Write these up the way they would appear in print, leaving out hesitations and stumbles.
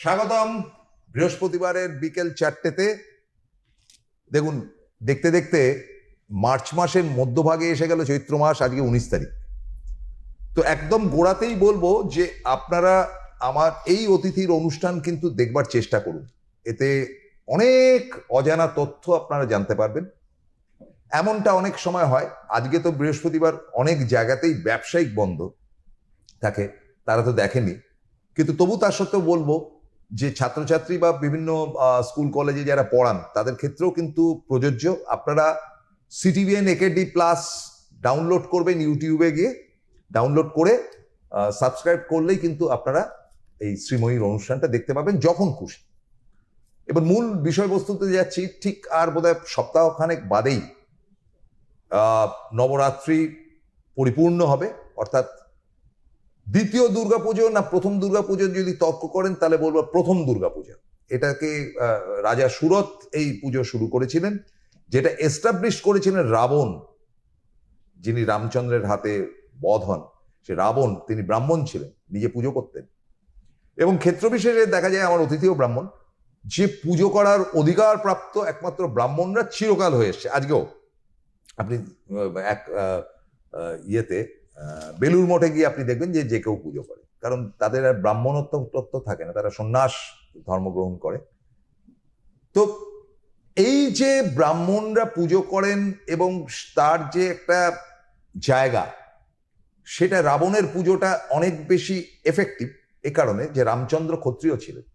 স্বাগতম বৃহস্পতিবারের বিকেল 4টেতে। দেখুন, দেখতে দেখতে মার্চ মাসের মধ্যভাগে এসে গেল চৈত্র মাস, আজকে 19 তারিখ। তো একদম গোড়াতেই বলবো যে আপনারা আমার এই অতিথির অনুষ্ঠান কিন্তু দেখবার চেষ্টা করুন। এতে অনেক অজানা তথ্য আপনারা জানতে পারবেন। এমনটা অনেক সময় হয়, আজকে তো বৃহস্পতিবার অনেক জায়গাতেই ব্যবসায়িক বন্ধ থাকে, তারা তো দেখেনি, কিন্তু তবু তার সত্ত্বেও বলবো যে ছাত্রছাত্রী বা বিভিন্ন স্কুল কলেজে যারা পড়ান তাদের ক্ষেত্রেও কিন্তু প্রযোজ্য। আপনারা সিটিভিএন একেডি প্লাস ডাউনলোড করবেন, ইউটিউবে গিয়ে ডাউনলোড করে সাবস্ক্রাইব করলেই কিন্তু আপনারা এই শ্রীময়ীর অনুষ্ঠানটা দেখতে পাবেন যখন খুশি। এবার মূল বিষয়বস্তুতে যাচ্ছি। ঠিক আর বোধহয় সপ্তাহখানেক বাদেই নবরাত্রি পরিপূর্ণ হবে, অর্থাৎ দ্বিতীয় দুর্গাপুজো না প্রথম দুর্গাপুজো যদি তর্ক করেন তাহলে বলবো প্রথম দুর্গাপুজো। এটাকে রাজা সুরত এই পুজো শুরু করেছিলেন, যেটা এস্টাবলিশ করেছিলেন রাবণ, যিনি রামচন্দ্রের হাতে বধ হন। সে রাবণ, তিনি ব্রাহ্মণ ছিলেন, নিজে পুজো করতেন, এবং ক্ষেত্র বিশেষে দেখা যায় আমার অতিথিও ব্রাহ্মণ। যে পুজো করার অধিকার প্রাপ্ত একমাত্র ব্রাহ্মণরা চিরকাল হয়ে এসছে। আজকেও আপনি এক ইয়েতে বেলুর মঠে গিয়ে আপনি দেখবেন যে যে কেউ পুজো করে, কারণ তাদের আর ব্রাহ্মণত্ব তত্ত্ব থাকে না, তারা সন্ন্যাস ধর্মগ্রহণ করে। তো এই যে ব্রাহ্মণরা পুজো করেন এবং তার যে একটা জায়গা, সেটা রাবণের পুজোটা অনেক বেশি এফেক্টিভ এ কারণে যে রামচন্দ্র ক্ষত্রিয় ছিলেন,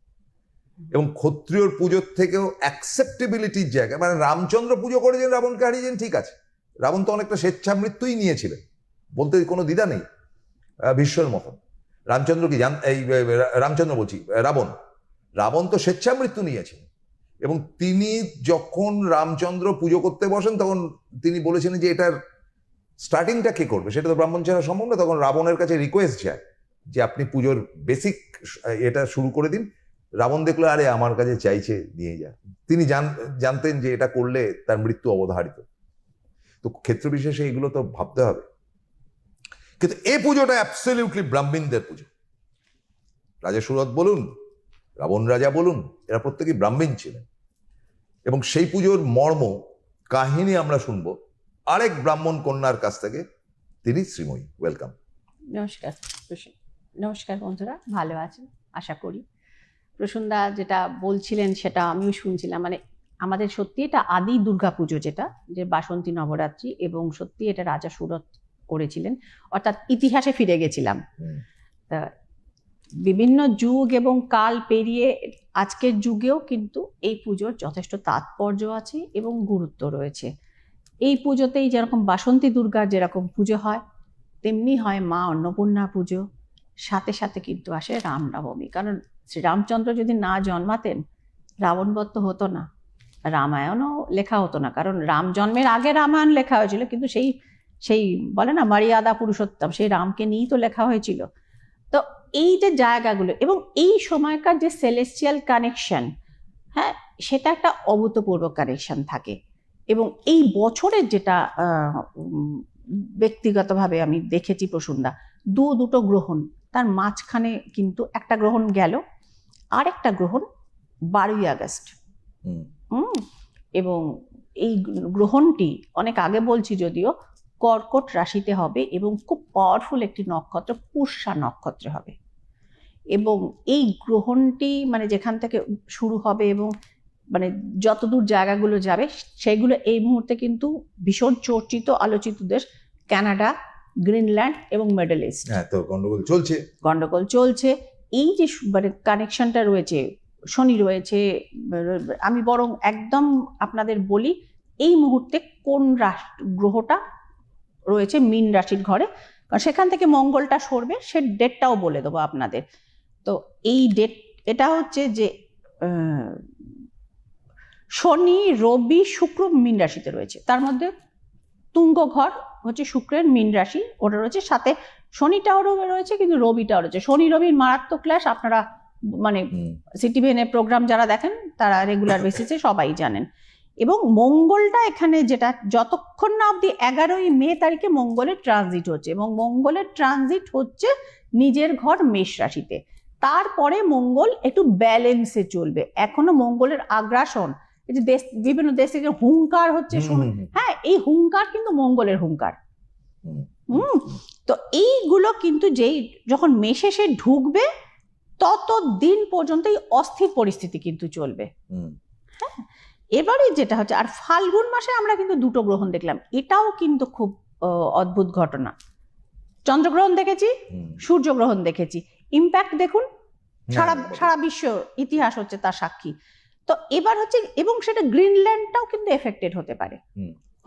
এবং ক্ষত্রিয়র পুজোর থেকেও অ্যাকসেপ্টেবিলিটির জায়গা, মানে রামচন্দ্র পুজো করেছেন, রাবণকে হারিয়েছেন, ঠিক আছে। রাবণ তো অনেকটা স্বেচ্ছা মৃত্যুই নিয়েছিলেন, বলতে কোনো দ্বিধা নেই, ভীষ্মের মতন। রামচন্দ্র কি রামচন্দ্র বলছি, রাবণ তো স্বেচ্ছা মৃত্যু নিয়েছিলেন, এবং তিনি যখন রামচন্দ্র পুজো করতে বসেন তখন তিনি বলেছেন যে এটার স্টার্টিংটা কে করবে, সেটা তো ব্রাহ্মণ ছাড়া সম্ভব না। তখন রাবণের কাছে রিকোয়েস্ট যায় যে আপনি পুজোর বেসিক এটা শুরু করে দিন। রাবণ দেখলো, আরে আমার কাছে চাইছে, নিয়ে যা। তিনি জানতেন যে এটা করলে তার মৃত্যু অবধারিত। তো ক্ষেত্র বিশেষে এগুলো তো ভাবতে হবে। কিন্তু এই পুজোটা অ্যাবসলিউটলি ব্রাহ্মণদের পুজো। রাজা সুরত বলুন, রাবণ রাজা বলুন, এরা প্রত্যেকেই ব্রাহ্মণ ছিলেন, এবং সেই পুজোর মর্ম কাহিনী আমরা শুনবো আরেক ব্রাহ্মণ কন্যার কাছ থেকে। তিনি শ্রীময়ী। ওয়েলকাম। নমস্কার নমস্কার বন্ধুরা, ভালো আছেন আশা করি। প্রসূনদা যেটা বলছিলেন সেটা আমিও শুনছিলাম, মানে আমাদের সত্যি এটা আদি দুর্গাপুজো, যেটা যে বাসন্তী নবরাত্রি, এবং সত্যি এটা রাজা সুরত করেছিলেন, অর্থাৎ ইতিহাসে ফিরে গেছিলাম। তা বিভিন্ন যুগ এবং কাল পেরিয়ে আজকের যুগেও কিন্তু এই পুজোর যথেষ্ট তাৎপর্য আছে এবং গুরুত্ব রয়েছে। এই পুজোতেই যেরকম বাসন্তী দুর্গার যেরকম পুজো হয়, তেমনি হয় মা অন্নপূর্ণা পুজো, সাথে সাথে কিন্তু আসে রামনবমী। কারণ শ্রীরামচন্দ্র যদি না জন্মাতেন, রাবণবধ তো হতো না, রামায়ণও লেখা হতো না। কারণ রাম জন্মের আগে রামায়ণ লেখা হয়েছিল, কিন্তু সেই বলে না মর্যাদা পুরুষোত্তম, সেই রামকে নিয়েই তো লেখা হয়েছিল। তো এই যে জায়গাগুলো এবং এই সময়কার যে সেলেস্টিয়াল কানেকশন, হ্যাঁ, সেটা একটা অভূতপূর্ব কানেকশন থাকে। এবং এই বছরের যেটা ব্যক্তিগতভাবে আমি দেখেছি প্রসূনদা, দুটো গ্রহণ, তার মাঝখানে কিন্তু একটা গ্রহণ গেল, আর একটা গ্রহণ 12ই আগস্ট। এবং এই গ্রহণটি অনেক আগে বলছি যদিও, কর্কট রাশিতে হবে এবং খুব পাওয়ারফুল একটি নক্ষত্র, পুষ্যা নক্ষত্রে হবে। এবং এই গ্রহণটি মানে যেখান থেকে শুরু হবে এবং মানে যতদূর জায়গাগুলো যাবে সেগুলো এই মুহূর্তে কিন্তু ভীষণ চর্চিত আলোচিত দেশ কানাডা, গ্রিনল্যান্ড এবং মিডল ইস্ট। হ্যাঁ, তো গন্ডগোল চলছে। এই যে মানে কানেকশনটা রয়েছে, শনি রয়েছে। আমি বরং একদম আপনাদের বলি এই মুহূর্তে কোন গ্রহটা রয়েছে মীন রাশির ঘরে, কারণ সেখান থেকে মঙ্গলটা সরবে, সে ডেটটাও বলে দেবো আপনাদের। তো এই ডেট এটা হচ্ছে যে শনি, রবি, শুক্র মীন রাশিতে রয়েছে। তার মধ্যে তুঙ্গ ঘর হচ্ছে শুক্রের মীন রাশি, ওটা রয়েছে, সাথে শনিটাও রয়েছে, কিন্তু রবিটাও রয়েছে। শনি রবির মারাত্মক ক্লাস, আপনারা মানে সিটিভিএনের প্রোগ্রাম যারা দেখেন তারা রেগুলার বেসিসে সবাই জানেন। এবং মঙ্গলটা এখানে যেটা যতক্ষণ না অবধি 11ই মে তারিখে মঙ্গলের ট্রানজিট হচ্ছে, এবং মঙ্গলের ট্রানজিট হচ্ছে নিজের ঘর মেষ রাশিতে। তারপরে মঙ্গল একটু ব্যালেন্সে চলবে। এখনো মঙ্গলের আগ্রাসন, এই যে দেশ, বিভিন্ন দেশ থেকে হুঙ্কার হচ্ছে, হ্যাঁ এই হুঙ্কার কিন্তু মঙ্গলের হুঙ্কার। তো এইগুলো কিন্তু যেই যখন মেষে সে ঢুকবে ততদিন পর্যন্ত এই অস্থির পরিস্থিতি কিন্তু চলবে। হ্যাঁ, এবারে যেটা হচ্ছে, আর ফাল্গুন মাসে আমরা কিন্তু দুটো গ্রহণ দেখলাম, এটাও কিন্তু খুব অদ্ভুত ঘটনা। চন্দ্রগ্রহণ দেখেছি, সূর্যগ্রহণ দেখেছি, ইম্প্যাক্ট দেখুন, সারা বিশ্ব ইতিহাস হচ্ছে তার সাক্ষী। তো এবার হচ্ছে, এবং সেটা গ্রিনল্যান্ডটাও কিন্তু এফেক্টেড হতে পারে,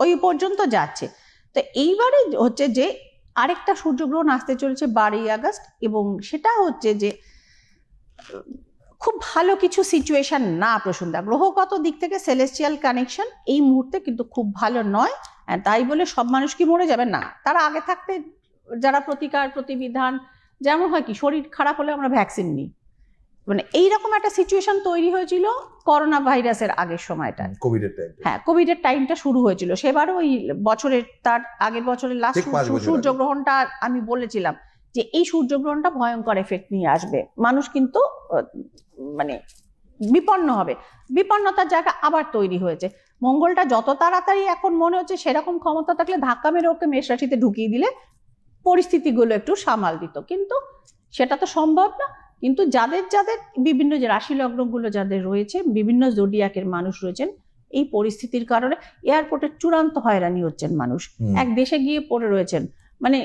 ওই পর্যন্ত যাচ্ছে। তো এইবারে হচ্ছে যে আরেকটা সূর্যগ্রহণ আসতে চলেছে 12ই আগস্ট, এবং সেটা হচ্ছে যে খুব ভালো কিছু সিচুয়েশন না প্রসন্দা, গ্রহগত দিক থেকে সেলেস্টিয়াল কানেকশন এই মুহূর্তে কিন্তু খুব ভালো নয়। তাই বলে সব মানুষ কি মরে যাবে না, তারা আগে থাকতে যারা প্রতিকার প্রতিবিধান, যেমন হয় কি শরীর খারাপ হলে আমরা ভ্যাকসিন নিই, মানে এইরকম একটা সিচুয়েশন তৈরি হয়েছিল করোনা ভাইরাসের আগের সময়টা, কোভিডের টাইম। হ্যাঁ, কোভিডের টাইমটা শুরু হয়েছিল, সেবারও ওই বছরের, তার আগের বছরের লাস্ট সূর্যগ্রহণটা আমি বলেছিলাম যে এই সূর্যগ্রহণটা ভয়ঙ্কর এফেক্ট নিয়ে আসবে, মানুষ কিন্তু মানে বিপন্ন হবে। বিপন্নতার জায়গা আবার তৈরি হয়েছে। মঙ্গলটা যত তাড়াতাড়ি এখন মনে হচ্ছে সেরকম ক্ষমতা থাকলে ধাক্কা মেরে ওকে মেষ রাশিতে ঢুকিয়ে দিলে পরিস্থিতিগুলো একটু সামাল দিত, কিন্তু সেটা তো সম্ভব না। কিন্তু যাদের যাদের বিভিন্ন যে রাশি লগ্নগুলো যাদের রয়েছে, বিভিন্ন জোডিয়াকের মানুষ রয়েছেন, এই পরিস্থিতির কারণে এয়ারপোর্টে চূড়ান্ত হয়রানি হচ্ছেন মানুষ, এক দেশে গিয়ে পড়ে রয়েছেন, মানে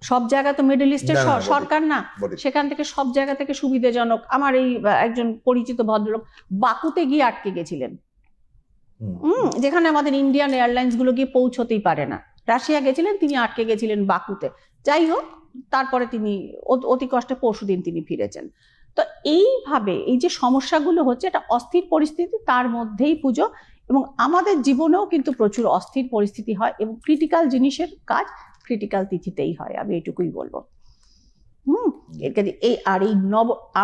সব জায়গা তো মিডল ইস্টের সরকার না, সেখান থেকে সব জায়গা থেকে সুবিধাজনক। আমার এই একজন পরিচিত ভদ্রলোক বাকুতে গিয়ে আটকে গেছিলেন, যেখানে আমাদের ইন্ডিয়ান এয়ারলাইন্স গুলো গিয়ে পৌঁছতেই পারে না, রাশিয়া গেছিলেন, তিনি আটকে গেছিলেন বাকুতে। যাই হোক, তারপরে তিনি অতি কষ্টে পরশুদিন তিনি ফিরেছেন। তো এইভাবে এই যে সমস্যাগুলো হচ্ছে, এটা অস্থির পরিস্থিতি, তার মধ্যেই পুজো, এবং আমাদের জীবনেও কিন্তু প্রচুর অস্থির পরিস্থিতি হয়, এবং ক্রিটিক্যাল জিনিসের কাজ ক্রিটিক্যাল তিথিতেই হয়, আমি এটুকুই বলবো। এই আর এই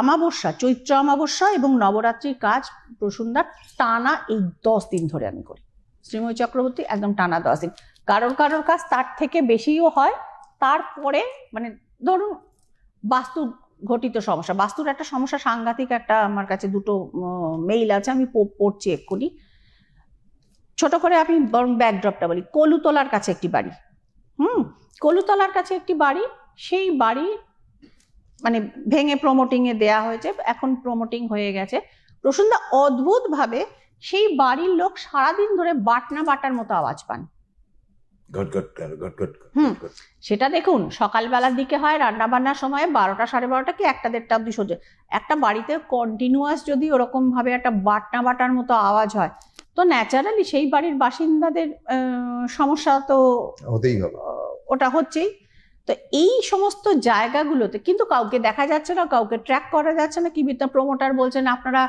অমাবস্যা, চৈত্র অমাবস্যা এবং নবরাত্রির কাজ প্রসন্দার টানা এই 10 দিন ধরে আমি করি, শ্রীময়ী চক্রবর্তী, একদম টানা 10 দিন। কারোর কাজ তার থেকে বেশিও হয়। তারপরে মানে ধরুন বাস্তু ঘটিত সমস্যা, বাস্তুর একটা সমস্যা সাংঘাতিক একটা, আমার কাছে দুটো মেইল আছে, আমি পড়ছি এক্ষুনি। ছোট করে আমি বরং ব্যাকড্রপটা বলি। কলুতলার কাছে একটি বাড়ি, কলুতলার কাছে একটি বাড়ি, সেই বাড়ি মানে ভেঙে প্রমোটিং এ দেয়া হয়েছে, এখন প্রমোটিং হয়ে গেছে। প্রসন্দা অদ্ভুত ভাবে সেই বাড়ির লোক সারাদিন ধরে বাটনা বাটার মতো আওয়াজ পান, সেটা দেখুন সকালবেলার দিকে হয়, রান্না বান্নার সময় 12টা সাড়ে 12টা কি 1টা 1:30 অব্দি সহ্য। একটা বাড়িতে কন্টিনিউয়াস যদি ওরকম ভাবে একটা বাটনা বাটার মতো আওয়াজ হয়, তো ন্যাচারালি সেই বাড়ির বাসিন্দাদের সমস্যা তো হতেই হবে, ওটা হচ্ছেই। তো এই সমস্ত জায়গাগুলোতে কিন্তু কাউকে দেখা যাচ্ছে না, কাউকে ট্র্যাক করা যাচ্ছে না, কি প্রমোটার বলছেন আপনারা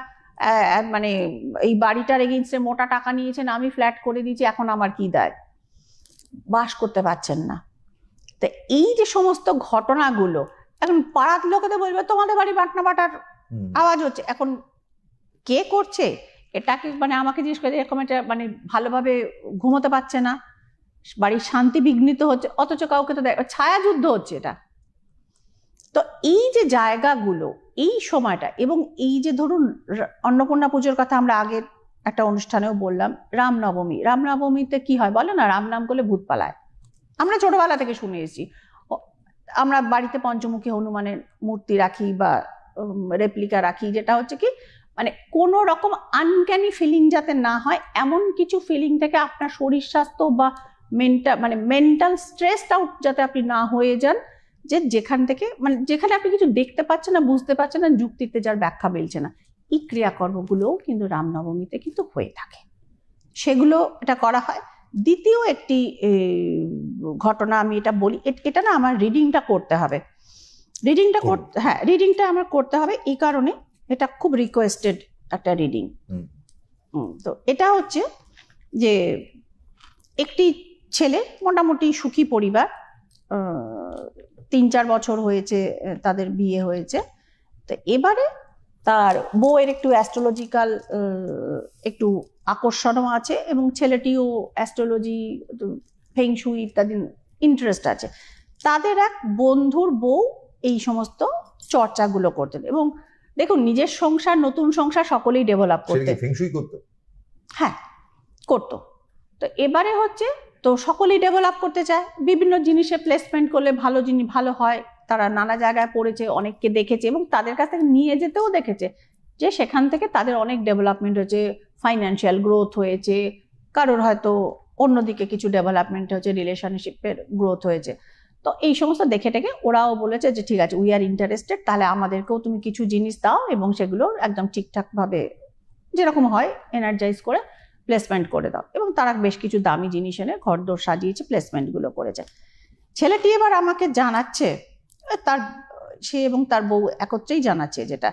মানে এই বাড়িটার এগেইনস্টে মোটা টাকা নিয়েছেন, আমি ফ্ল্যাট করে দিয়েছি, এখন আমার কি দায়, বাস করতে পারছেন না। তো এই যে সমস্ত ঘটনাগুলো, এখন পাড়ার লোকেদের বলবে তোমাদের বাড়ি বাটনা বাটার আওয়াজ হচ্ছে, এখন কে করছে এটাকে, মানে আমাকে জিজ্ঞেস করে এরকম একটা, মানে ভালোভাবে ঘুমোতে পারছে না, বাড়ির শান্তি বিঘ্নিত হচ্ছে, অথচ কাউকে তো ছায়া যুদ্ধ হচ্ছে এটা। তো এই যে জায়গাগুলো, এই সময়টা, এবং এই যে ধরুন অন্নপূর্ণা পুজোর কথা আমরা আগের একটা অনুষ্ঠানেও বললাম, রামনবমী, রামনবমীতে কি হয় বলো না, রাম নাম করলে ভূত পালায়, আমরা ছোটবেলা থেকে শুনে এসেছি। আমরা বাড়িতে পঞ্চমুখী হনুমানের মূর্তি রাখি বা রেপ্লিকা রাখি, যেটা হচ্ছে কি মানে কোনো রকম আনক্যানি ফিলিং যাতে না হয়, এমন কিছু ফিলিং থেকে আপনার শরীর স্বাস্থ্য বা মেন্টাল স্ট্রেসড আউট যাতে আপনি না হয়ে যান, যে যেখান থেকে মানে যেখানে আপনি কিছু দেখতে পাচ্ছেন না, বুঝতে পারছেন না, যুক্তিতে যার ব্যাখ্যা মিলছে না, এই ক্রিয়াকর্মগুলোও কিন্তু রামনবমীতে কিন্তু হয়ে থাকে, সেগুলো এটা করা হয়। দ্বিতীয় একটি ঘটনা আমি এটা বলি, এটা না আমার রিডিংটা করতে হবে, রিডিংটা আমার করতে হবে, এই কারণে এটা খুব রিকোয়েস্টেড একটা রিডিং। তো এটা হচ্ছে যে একটি ছেলে, মোটামুটি সুখী পরিবার, 3-4 বছর হয়েছে তাদের বিয়ে হয়েছে। তো এবারে তার বউয়ের একটু অ্যাস্ট্রোলজিক্যাল একটু আকর্ষণও আছে, এবং ছেলেটিও অ্যাস্ট্রোলজি, ফেংশুই ইত্যাদি ইন্টারেস্ট আছে। তাদের এক বন্ধুর বউ এই সমস্ত চর্চাগুলো করতেন। এবং দেখুন, নিজের সংসার, নতুন সংসার সকলেই ডেভেলপ করতে, ফেংশুই করতো, হ্যাঁ করতো। তো এবারে হচ্ছে, তো সকলেই ডেভেলপ করতে চায়, বিভিন্ন জিনিসে প্লেসমেন্ট করলে ভালো জিনিস ভালো হয়। তারা নানা জায়গায় পড়েছে, অনেককে দেখেছে এবং তাদের কাছ থেকে নিয়ে যেতেও দেখেছে যে সেখান থেকে তাদের অনেক ডেভেলপমেন্ট হয়েছে, ফাইন্যান্সিয়াল গ্রোথ হয়েছে, কারোর হয়তো অন্যদিকে কিছু ডেভেলপমেন্ট হয়েছে, রিলেশনশিপের গ্রোথ হয়েছে। তো এই সমস্ত দেখে টেকে ওরাও বলেছে যে ঠিক আছে, উই আর ইন্টারেস্টেড, তাহলে আমাদেরকেও তুমি কিছু জিনিস দাও এবং সেগুলো একদম ঠিকঠাকভাবে যেরকম হয় এনার্জাইজ করে প্লেসমেন্ট করে দাও। এবং তারা বেশ কিছু দামি জিনিস এনে ঘরদোর সাজিয়েছে, প্লেসমেন্টগুলো করেছে। ছেলেটি এবার আমাকে জানাচ্ছে, তার সে এবং তার বউ একত্রেই জানাচ্ছে যেটা,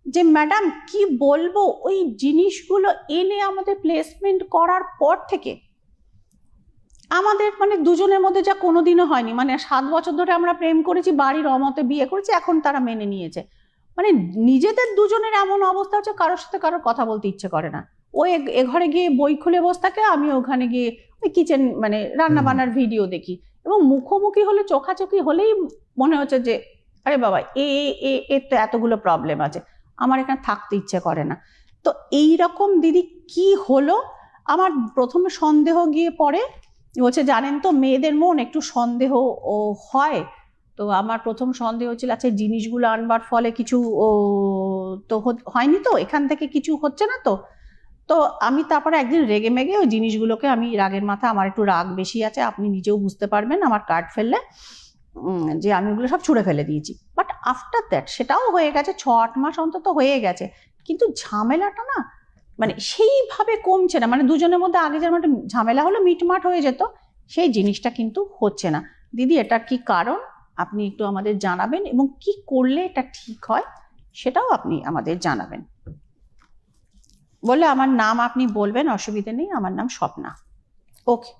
যে ম্যাডাম কি বলবো, ওই জিনিসগুলো এনে আমাদের প্লেসমেন্ট করার পর থেকে আমাদের মানে দুজনের মধ্যে যা কোনোদিনও হয়নি। মানে 7 বছর ধরে আমরা প্রেম করেছি, বাড়ির অমতে বিয়ে করেছি, এখন তারা মেনে নিয়েছে। মানে নিজেদের দুজনের এমন অবস্থা হচ্ছে কারোর সাথে কারোর কথা বলতে ইচ্ছে করে না। ও এ ঘরে গিয়ে বই খুলে বসে থাকে, আমি ওখানে গিয়ে ওই কিচেন মানে রান্না বান্নার ভিডিও দেখি, এবং মুখোমুখি হলে চোখাচোখি হলেই মনে হচ্ছে যে আরে বাবা এর তো এতগুলো প্রবলেম আছে, আমার এখানে থাকতে ইচ্ছে করে না। তো এই রকম দিদি কি হলো, আমার প্রথমে সন্দেহ গিয়ে পড়ে। বলছে জানেন তো, মেয়েদের মন একটু সন্দেহ হয়। তো আমার প্রথম সন্দেহ ছিল আচ্ছা জিনিসগুলো আনবার ফলে কিছু তো হয়নি, তো এখান থেকে কিছু হচ্ছে না তো। তো আমি তারপরে একদিন রেগে মেগে ওই জিনিসগুলোকে, আমি রাগের মাথা, আমার একটু রাগ বেশি আছে, আপনি নিজেও বুঝতে পারবেন আমার কার্ড ফেললে, যে আমি ওগুলো সব ছুঁড়ে ফেলে দিয়েছি। বাট আফটার দ্যাট সেটাও হয়ে গেছে, 6-8 মাস অন্তত হয়ে গেছে, কিন্তু ঝামেলাটা না মানে সেইভাবে কমছে না। মানে দুজনের মধ্যে আগে যেমন একটা ঝামেলা হলো মিটমাট হয়ে যেত, সেই জিনিসটা কিন্তু হচ্ছে না। দিদি এটার কি কারণ আপনি একটু আমাদের জানাবেন, এবং কি করলে এটা ঠিক হয় সেটাও আপনি আমাদের জানাবেন। বলে আমার নাম আপনি বলবেন, অসুবিধা নেই, আমার নাম স্বপ্না। ওকে,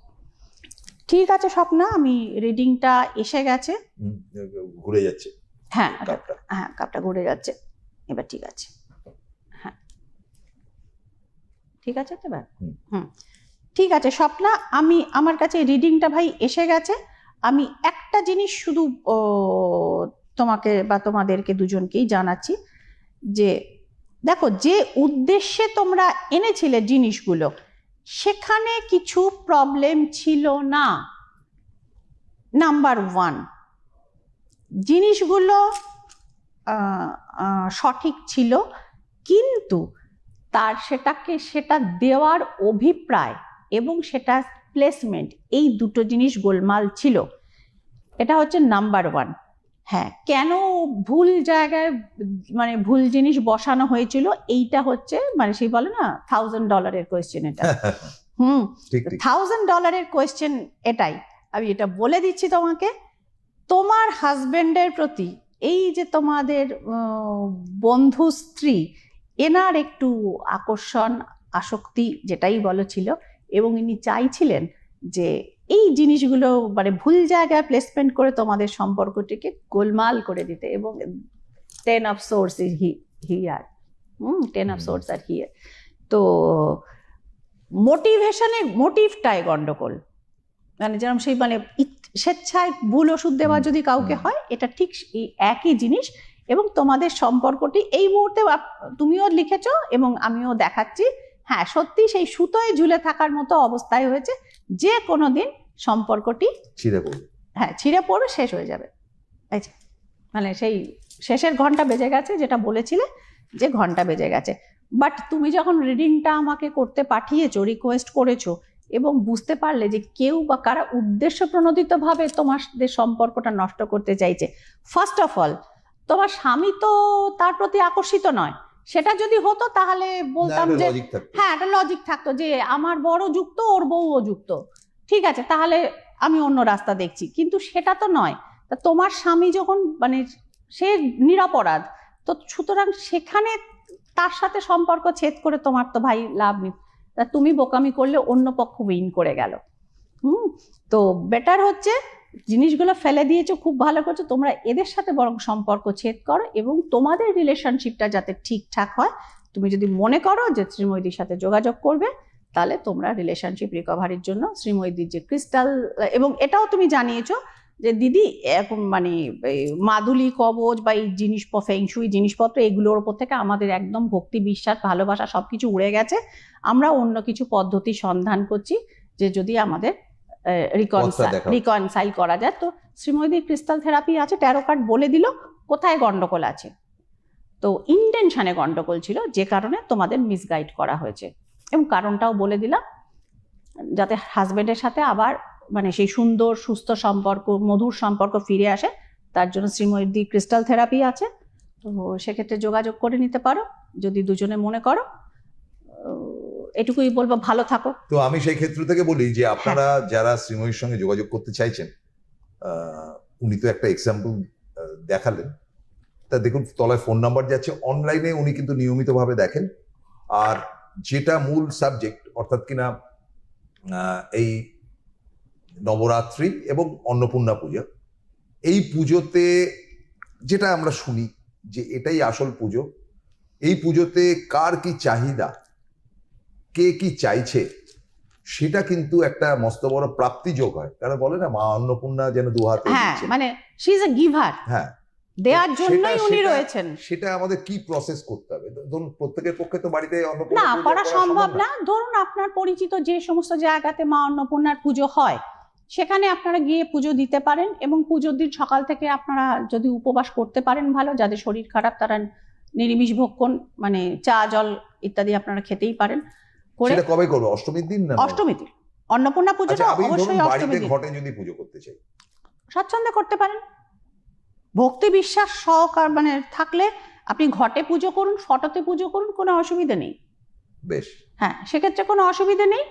ঠিক আছে স্বপ্না, আমি রিডিংটা এসে গেছে। ঘুরে যাচ্ছে, হ্যাঁ হ্যাঁ কাপটা ঘুরে যাচ্ছে, এবার ঠিক আছে। হ্যাঁ ঠিক আছে তো এবার, ঠিক আছে স্বপ্না, আমার কাছে রিডিংটা ভাই এসে গেছে। আমি একটা জিনিস শুধু তোমাকে বা তোমাদেরকে দুজনকেই জানাচ্ছি, যে দেখো যে উদ্দেশ্যে তোমরা এনেছিলে জিনিসগুলো, সেখানে কিছু প্রবলেম ছিল না। নাম্বার 1, জিনিসগুলো সঠিক ছিল, কিন্তু তার সেটা দেওয়ার অভিপ্রায় এবং সেটা প্লেসমেন্ট, এই দুটো জিনিস গোলমাল ছিল। এটা হচ্ছে নাম্বার 1। হ্যাঁ, কেন ভুল জায়গায় মানে ভুল জিনিস বসানো হয়েছিল, এইটা হচ্ছে মানে সেই বলে না $1000 কোয়েশ্চেন এটা। $1000 কোয়েশ্চেন এটাই। আমি এটা বলে দিচ্ছি তোমাকে, তোমার হাজবেন্ডের প্রতি এই যে তোমাদের বন্ধু স্ত্রী, এনার একটু আকর্ষণ আসক্তি যেটাই বলো ছিল, এবং ইনি চাইছিলেন যে এই জিনিসগুলো মানে ভুল জায়গায় প্লেসমেন্ট করে তোমাদের সম্পর্কটিকে গোলমাল করে দিতে। এবং 10 of swords is here, 10 of swords are here। তো মোটিভটাই গন্ডগোল। মানে যেরকম সেই মানে স্বেচ্ছায় ভুল ওষুধ দেওয়া যদি কাউকে হয়, এটা ঠিক এই একই জিনিস। এবং তোমাদের সম্পর্কটি এই মুহূর্তে তুমিও লিখেছো এবং আমিও দেখাচ্ছি, হ্যাঁ সত্যি সেই সুতোয় ঝুলে থাকার মতো অবস্থায় হয়েছে, যে কোনো দিন সম্পর্কটি ছিঁড়ে পড়বে, হ্যাঁ ছিঁড়ে পড়বে, শেষ হয়ে যাবে। মানে সেই শেষের ঘন্টা বেজে গেছে, যেটা বলেছিলে যে ঘন্টা বেজে গেছে। বাট তুমি যখন রিডিংটা আমাকে করতে পাঠিয়েছো, রিকোয়েস্ট করেছো, এবং বুঝতে পারলে যে কেউ বা কারা উদ্দেশ্য প্রণোদিতভাবে তোমাদের সম্পর্কটা নষ্ট করতে চাইছে। ফার্স্ট অফ অল, তোমার স্বামী তো তার প্রতি আকর্ষিত নয়। সেটা যদি হতো তাহলে বলতাম যে হ্যাঁ একটা লজিক থাকতো যে আমার বড় যুক্ত, ওর বউও যুক্ত, ঠিক আছে তাহলে আমি অন্য রাস্তা দেখছি। কিন্তু সেটা তো নয়। তা তোমার স্বামী যখন মানে সে নিরপরাধ, তো সুতরাং সেখানে তার সাথে সম্পর্ক ছেদ করে তোমার তো ভাই লাভ নেই। তা তুমি বোকামি করলে অন্য পক্ষ উইন করে গেল। তো বেটার হচ্ছে জিনিসগুলো ফেলে দিয়েছো, খুব ভালো করছো, তোমরা এদের সাথে বরং সম্পর্ক ছেদ করো, এবং তোমাদের রিলেশনশিপটা যাতে ঠিকঠাক হয়। তুমি যদি মনে করো যে শ্রীময়ীদির সাথে যোগাযোগ করবে, তাহলে তোমরা রিলেশনশিপ রিকভারির জন্য শ্রীময়ীদির যে ক্রিস্টাল, এবং এটাও তুমি জানিয়েছো যে দিদি এরকম মানে এই মাদুলি কবচ বা এই ফেংশুই জিনিসপত্র এগুলোর উপর থেকে আমাদের একদম ভক্তি বিশ্বাস ভালোবাসা সবকিছু উড়ে গেছে, আমরা অন্য কিছু পদ্ধতি সন্ধান করছি যে যদি আমাদের রিকনসাইল করা যায়। তো শ্রীময়ীর ক্রিস্টাল থেরাপি আছে, ট্যারো কার্ড বলে দিল কোথায় গন্ডগোল আছে। তো ইন্টেনশনে গন্ডগোল ছিল যে কারণে তোমাদের মিসগাইড করা হয়েছে, এবং কারণটাও বলে দিলাম যাতে হাজবেন্ডের সাথে আবার মানে সেই সুন্দর সুস্থ সম্পর্ক মধুর সম্পর্ক ফিরে আসে। তার জন্য শ্রীময়ীর ক্রিস্টাল থেরাপি আছে, তো সেক্ষেত্রে যোগাযোগ করে নিতে পারো যদি দুজনে মনে করো। এটুকুই বলবো, ভালো থাকো। তো আমি সেই ক্ষেত্র থেকে বলি যে আপনারা যারা শ্রীময়ীর সঙ্গে যোগাযোগ করতে চাইছেন, উনি তো একটা এক্সাম্পল দেখালেন, তা দেখুন তলায় ফোন নাম্বার যাচ্ছে, অনলাইনে উনি কিন্তু নিয়মিতভাবে দেখেন। আর যেটা মূল সাবজেক্ট অর্থাৎ কিনা এই নবরাত্রি এবং অন্নপূর্ণা পুজো, এই পুজোতে যেটা আমরা শুনি যে এটাই আসল পুজো, এই পুজোতে কার কি চাহিদা, কে কি চাইছে, সেটা কিন্তু একটা মস্ত বড় প্রাপ্তিযোগ হয়। কারণ বলে না মা অন্নপূর্ণা যেন দু হাতে দিচ্ছে। মানে শি ইজ আ গিভার, হ্যাঁ, দেওয়ার জন্যই উনি রয়েছেন। সেটা আমাদের কি প্রসেস করতে হবে? ধরুন প্রত্যেকের পক্ষে তো বাড়িতে অন্নপূর্ণা না করা সম্ভব না। ধরুন আপনার পরিচিত যে সমস্ত জায়গাতে মা অন্নপূর্ণার পুজো হয় সেখানে আপনারা গিয়ে পুজো দিতে পারেন, এবং পুজোর দিন সকাল থেকে আপনারা যদি উপবাস করতে পারেন ভালো, যাদের শরীর খারাপ তারা নিরামিষ ভক্ষণ মানে চা জল ইত্যাদি আপনারা খেতেই পারেন। সেটা কবে করব? অষ্টমীর দিন না অষ্টমীর দিন? অন্নপূর্ণা পুজোটা অবশ্যই অষ্টমীর দিন। ঘটে যদি পুজো করতে চাই স্বচ্ছন্দে করতে পারেন, ভক্তি বিশ্বাস সহকার মানে থাকলে আপনি ঘটে পুজো করুন, ফটোতে পুজো করুন, কোনো অসুবিধা নেই। বেশ, হ্যাঁ, সেক্ষেত্রে কোনো অসুবিধা নেই।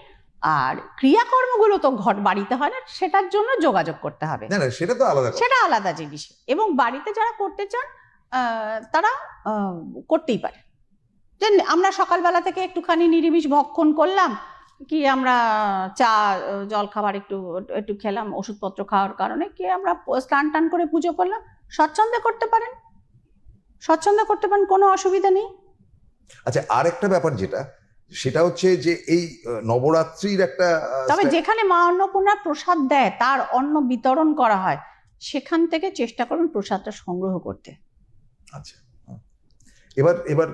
আর ক্রিয়াকর্মগুলো তো বাড়িতে হয় না, সেটার জন্য যোগাযোগ করতে হবে। না না, সেটা তো আলাদা, সেটা আলাদা জিনিস। এবং বাড়িতে যারা করতে চান তারা করতেই পারে। যে আমরা সকালবেলা থেকে একটুখানি নিরামিষ ভক্ষণ করলাম, কি আমরা চা জল খাবার একটু একটু খেলাম ওষুধপত্র খাওয়ার কারণে, কি আমরা স্নান টান করে পুজো করলাম, স্বচ্ছন্দে করতে পারেন, স্বচ্ছন্দে করতে পারেন, কোনো অসুবিধা নেই। আচ্ছা, আর একটা ব্যাপার যেটা সেটা হচ্ছে যে এই নবরাত্রির একটা তবে যেখানে মা অন্নপূর্ণার প্রসাদ দেয় তার অন্ন বিতরণ করা হয়, সেখান থেকে চেষ্টা করুন প্রসাদটা সংগ্রহ করতে। আচ্ছা, এবার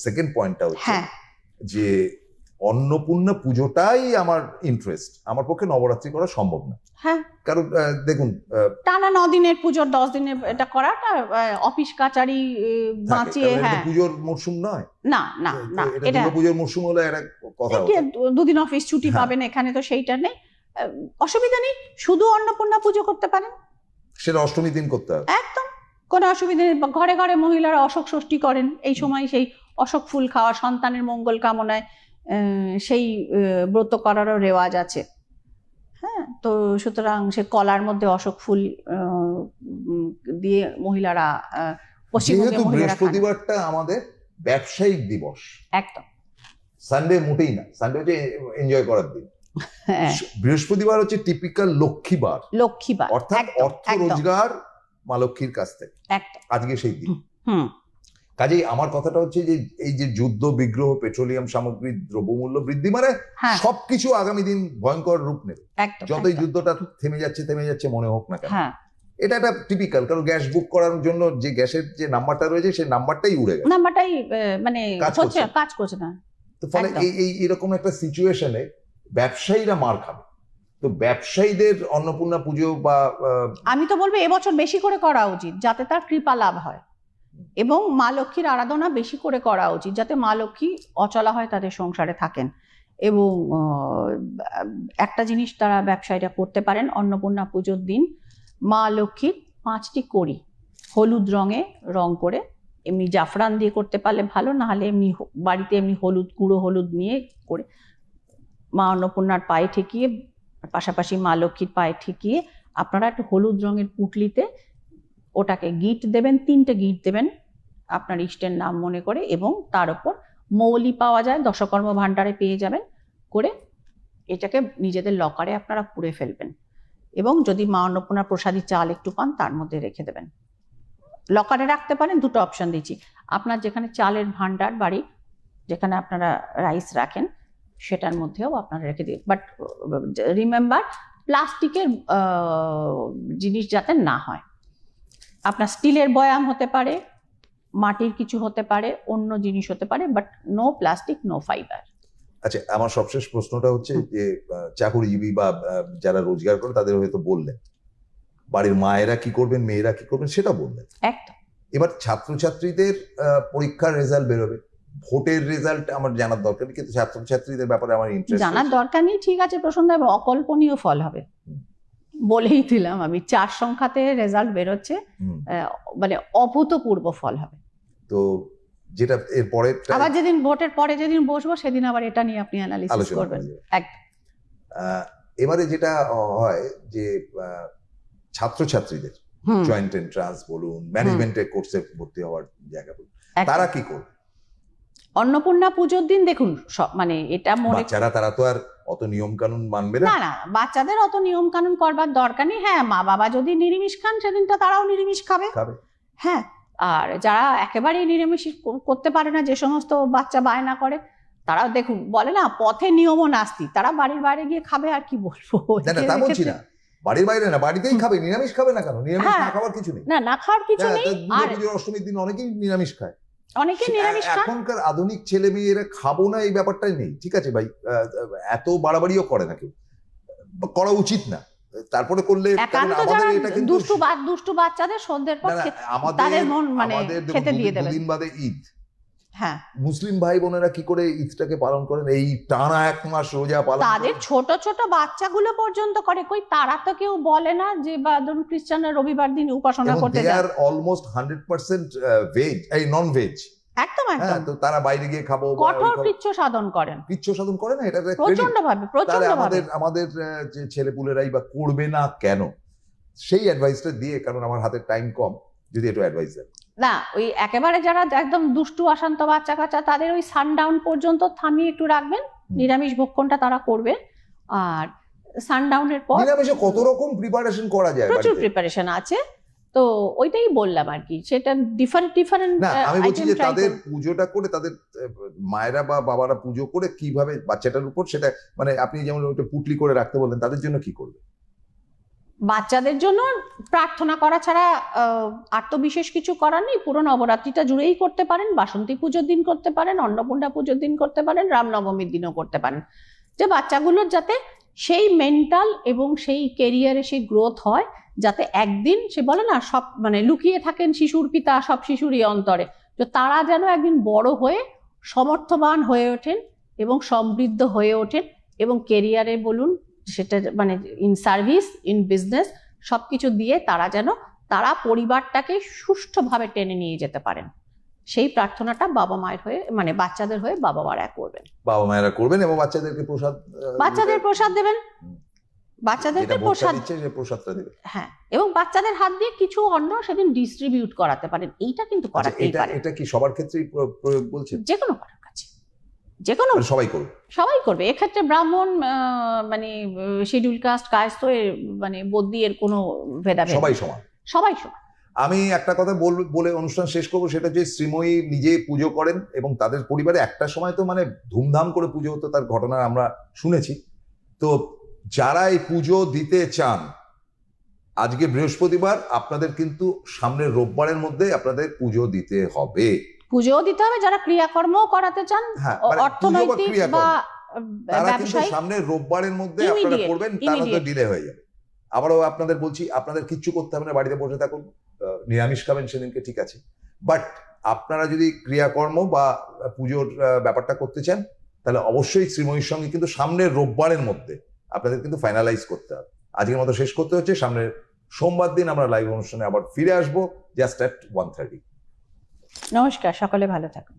সেকেন্ড পয়েন্টটা হচ্ছে যে অন্নপূর্ণা পুজোটাই আমার ইন্টারেস্ট, আমার পক্ষে নবরাত্রি করা সম্ভব না। হ্যাঁ, কারণ দেখুন টানা 9 দিনের পুজোর 10 দিনের এটা করাটা অফিস কাচারি বাঁচিয়ে, হ্যাঁ পুজোর মরশুম নয়। না না না, এটা পুজোর মরশুম হলো একটা কথা, 2 দিন অফিস ছুটি পাবেন, এখানে তো সেইটা নেই, অসুবিধা নেই, শুধু অন্নপূর্ণা পুজো করতে পারেন। সেটা অষ্টমী দিন করতে হবে, একদম কোনো অসুবিধা নেই। ঘরে ঘরে মহিলারা অশোক ষষ্ঠী করেন, এই সময় সেই অশোক ফুল খাওয়া, সন্তানের মঙ্গল কামনায় সেই ব্রত করারও রেওয়াজ আছে। হ্যাঁ, তো সুতরাং সে কলার মধ্যে অশোক ফুল দিয়ে মহিলারা যেহেতু বৃহস্পতিবারটা আমাদের ব্যবসায়িক দিবস, একদম সানডে মোটেই না, সানডে হচ্ছে এনজয় করার দিন। বৃহস্পতিবার হচ্ছে টিপিক্যাল লক্ষ্মীবার, অর্থাৎ অর্থ রোজগার মা লক্ষ্মীর কাছ থেকে, আজকে সেই দিন। কাজেই আমার কথাটা হচ্ছে যে এই যে যুদ্ধ বিগ্রহ, পেট্রোলিয়াম সামগ্রী দ্রব্যমূল্য বৃদ্ধি, মানে সবকিছু আগামী দিন ভয়ঙ্কর রূপ নেবে, যতই যুদ্ধটা থেমে যাচ্ছে মনে হোক না কেন। এটা একটা টিপিক্যাল, কারণ গ্যাস বুক করার জন্য যে গ্যাসের যে নাম্বারটা রয়েছে সেই নাম্বারটাই উড়ে গেছে, নাম্বারটাই মানে কাজ করছে না। তো ফলে এই এরকম একটা সিচুয়েশনে ব্যবসায়ীরা মার খাবে। তো ব্যবসায়ীদের অন্নপূর্ণা পুজো বা আমি তো বলবো এবছর বেশি করে করা উচিত, যাতে তার কৃপা লাভ হয়, এবং মা লক্ষ্মীর আরাধনা বেশি করে করা উচিত, যাতে মা লক্ষ্মী অচলা হয় তাদের সংসারে থাকেন। এবং একটা জিনিস তারা ব্যবসায়ীরা করতে পারেন, অন্নপূর্ণা পুজোর দিন মা লক্ষ্মীর 5টি কড়ি হলুদ রঙে রং করে, এমনি জাফরান দিয়ে করতে পারলে ভালো, না হলে এমনি বাড়িতে এমনি হলুদ গুঁড়ো হলুদ নিয়ে করে মা অন্নপূর্ণার পায়ে ঠেকিয়ে, পাশাপাশি মা লক্ষ্মীর পায়ে ঠেকিয়ে আপনারা একটা হলুদ রঙের পুঁটলিতে ওটাকে গিট দেবেন, 3টে গিট দেবেন আপনার ইষ্টের নাম মনে করে, এবং তার উপর মৌলি পাওয়া যায় দশকর্ম ভাণ্ডারে পেয়ে যাবেন, করে এটাকে নিজেদের লকারে আপনারা পুড়ে ফেলবেন। এবং যদি মা অন্নপূর্ণার প্রসাদী চাল একটু পান তার মধ্যে রেখে দেবেন, লকারে রাখতে পারেন। 2টো অপশন দিচ্ছি, আপনার যেখানে চালের ভাণ্ডার বাড়ি, যেখানে আপনারা রাইস রাখেন সেটার মধ্যেও আপনারা রেখে দিন, বাট রিমেম্বার প্লাস্টিকের জিনিস যাতে না হয়। আপনার স্টিলের বয়াম হতে পারে, মাটির কিছু হতে পারে, অন্য জিনিস হতে পারে, but no plastic, no fibre. আচ্ছা, আমার সবশেষ প্রশ্নটা হচ্ছে যে চাকুরিজীবী বা যারা রোজগার করে তাদের হয়তো বললেন, বাড়ির মায়েরা কি করবেন, মেয়েরা কি করবেন সেটা বললেন। একদম। এবার ছাত্রছাত্রীদের পরীক্ষার রেজাল্ট বেরোবে, ভোটের রেজাল্ট আমার জানার দরকার নেই, কিন্তু ছাত্রছাত্রীদের ব্যাপারে আমার ইন্টারেস্ট জানার দরকার নেই, ঠিক আছে প্রসন্ন, অকল্পনীয় ফল হবে। বলেই দিলাম আমি, 4 সংখ্যাতে রেজাল্ট বেরোচ্ছে, মানে অভূতপূর্ব ফল হবে। তো যেটা এর পরে আবার যেদিন ভোটের পরে যেদিন বসবো সেদিন আবার এটা নিয়ে আপনি অ্যানালিসিস করবেন। একদম। এবারে যেটা হয় যে ছাত্রছাত্রীদের জয়েন্ট এন্ট্রান্স বলুন, ম্যানেজমেন্টের কোর্সে ভর্তি হওয়ার জায়গা বলুন, তারা কি করবে? অন্নপূর্ণা পুজোর দিন দেখুন, মানে এটা মনে, বাচ্চারা তারা তো আর অত নিয়ম কানুন মানবে না। না না, বাচ্চাদের অত নিয়ম কানুন করবার দরকার নেই। হ্যাঁ, মা বাবা যদি নিরামিষ খান সেদিনটা তারাও নিরামিষ খাবে। হ্যাঁ, আর যারা একেবারেই নিরামিষ করতে পারে না, যে সমস্ত বাচ্চা বায়না করে, তারা দেখুন, বলে না পথে নিয়ম নাস্তি, তারা বাড়ির বাইরে গিয়ে খাবে। আর কি বলবো, তা বলছি না, বাড়ির বাইরে না, বাড়িতেই খাবে। নিরামিষ খাবে না কেন? নিরামিষ না খাওয়ার কিছু নেই। না, না খাওয়ার কিছু নেই। আর পুজোর অষ্টমীর দিন অনেকেই নিরামিষ খায়, অনেকে নিরামিষ খায়। এখনকার আধুনিক ছেলে মেয়েরা খাবো না এই ব্যাপারটাই নেই। ঠিক আছে ভাই, এত বাড়াবাড়িও করে না কেউ, করা উচিত না। তারপরে করলে দুষ্টু বাচ্চাদের সন্ধ্যের পর তাদের মন মানে খেতে দিয়ে দেবে। দুদিন বাদে ঈদ। হ্যাঁ, মুসলিম ভাই বোনেরা কি করে ঈদটাকে পালন করেন? এই টানা 1 মাস রোজা পালন। তাদের ছোট ছোট বাচ্চাগুলো পর্যন্ত করে। কই তারা তো কেউ বলে না যে, বা ধরুন খ্রিস্টানরা রবিবার দিন উপাসনা করতে যায়। দে আর অলমোস্ট 100% ভেজ, এই নন ভেজ। একদম একদম। তো তারা বাইরে গিয়ে খাবো, কঠোর কৃচ্ছ সাধন করেন। কৃচ্ছ সাধন করে না, এটা প্রচন্ড ভাবে। আমাদের যে ছেলেপুলেরাই বা করবে না কেন, সেই অ্যাডভাইসটা দিয়ে, কারণ আমার হাতে টাইম কম, যদি একটু অ্যাডভাইস দেন। না, ওই একেবারে যারা একদম দুষ্টু অশান্ত বাচ্চা কাচ্চা, তাদের ওই সানডাউন পর্যন্ত থামিয়ে একটু রাখবেন, নিরামিষ ভক্ষণটা তারা করবে। আর সানডাউনের পর নিরামিষে কত রকম প্রিপারেশন করা যায়, প্রচুর প্রিপারেশন আছে। তো ওইটাই বললাম আর কি, সেটা ডিফারেন্ট। না, আমি বলছি যে তাদের পুজোটা করে, তাদের মায়েরা বা বাবারা পুজো করে কিভাবে বাচ্চাটার উপর সেটা, মানে আপনি যেমন ওইটা পুটলি করে রাখতে বললেন, তাদের জন্য কি করবে? বাচ্চাদের জন্য প্রার্থনা করা ছাড়া আর তো বিশেষ কিছু করার নেই। পুরো নবরাত্রিটা জুড়েই করতে পারেন, বাসন্তী পুজোর দিন করতে পারেন, অন্নপূর্ণা পুজোর দিন করতে পারেন, রামনবমীর দিনও করতে পারেন। যে বাচ্চাগুলোর যাতে সেই মেন্টাল এবং সেই কেরিয়ারে সেই গ্রোথ হয়, যাতে একদিন সে বলে না, সব মানে লুকিয়ে থাকেন শিশুর পিতা সব শিশুরই অন্তরে, তো তারা যেন একদিন বড় হয়ে সমর্থবান হয়ে ওঠেন এবং সমৃদ্ধ হয়ে ওঠেন, এবং কেরিয়ারে বলুন, সেটা মানে ইন সার্ভিস, ইন বিজনেস, সবকিছু দিয়ে তারা পরিবারটাকে সুষ্ঠুভাবে টেনে নিয়ে যেতে পারেন। সেই প্রার্থনাটা বাবা মায়ের হয়ে, মানে বাচ্চাদের হয়ে বাবা মায়েরা করবেন। বাবা মায়েরা করবেন এবং বাচ্চাদের প্রসাদ দেবেন। বাচ্চাদেরকে প্রসাদটা দেবেন। হ্যাঁ, এবং বাচ্চাদের হাত দিয়ে কিছু অন্ন সেদিন ডিস্ট্রিবিউট করাতে পারেন। এইটা কিন্তু করাতেই পারেন। এটা কি সবার ক্ষেত্রেই প্রয়োগ বলছেন? যে কোনো কারোর কাছে, যে কোনো, সবাই করবে। এক্ষেত্রে ব্রাহ্মণ, মানে শিডিউল কাস্ট, কায়স্থ, মানে বদ্যি, এর কোনো ভেদাভেদ, সবাই সমান। আমি একটা কথা বলে অনুষ্ঠান শেষ করবো, সেটা যে শ্রীময়ী নিজে পুজো করেন এবং তাদের পরিবারে একটা সময় তো মানে ধুমধাম করে পুজো হতো, তার ঘটনা আমরা শুনেছি। তো যারা এই পুজো দিতে চান, আজকে বৃহস্পতিবার, আপনাদের কিন্তু সামনের রোববারের মধ্যে আপনাদের পুজো দিতে হবে। যারা ক্রিয়াকর্ম করাতে চান, অর্থনৈতিক বা ব্যবসায়িক, সামনের রোববারের মধ্যে আপনারা করবেন, তার মধ্যে ডিলে হয়ে যাবে। আবারও আপনাদের বলছি, আপনাদের কিচ্ছু করতে হবে না, বাড়িতে বসে থাকুন, নিরামিষ খাবেন সেদিনকে, ঠিক আছে। বাট আপনারা যদি ক্রিয়াকর্ম বা পুজোর ব্যাপারটা করতে চান, তাহলে অবশ্যই শ্রীময়ীর সঙ্গে কিন্তু সামনের রোববারের মধ্যে আপনাদের কিন্তু ফাইনালাইজ করতে হবে। আজকের মতো শেষ করতে হচ্ছে। সামনের সোমবার দিন আমরা লাইভ অনুষ্ঠানে আবার ফিরে আসবো, জাস্ট অ্যাট 1:30। নমস্কার, সকলে ভালো থাকুন।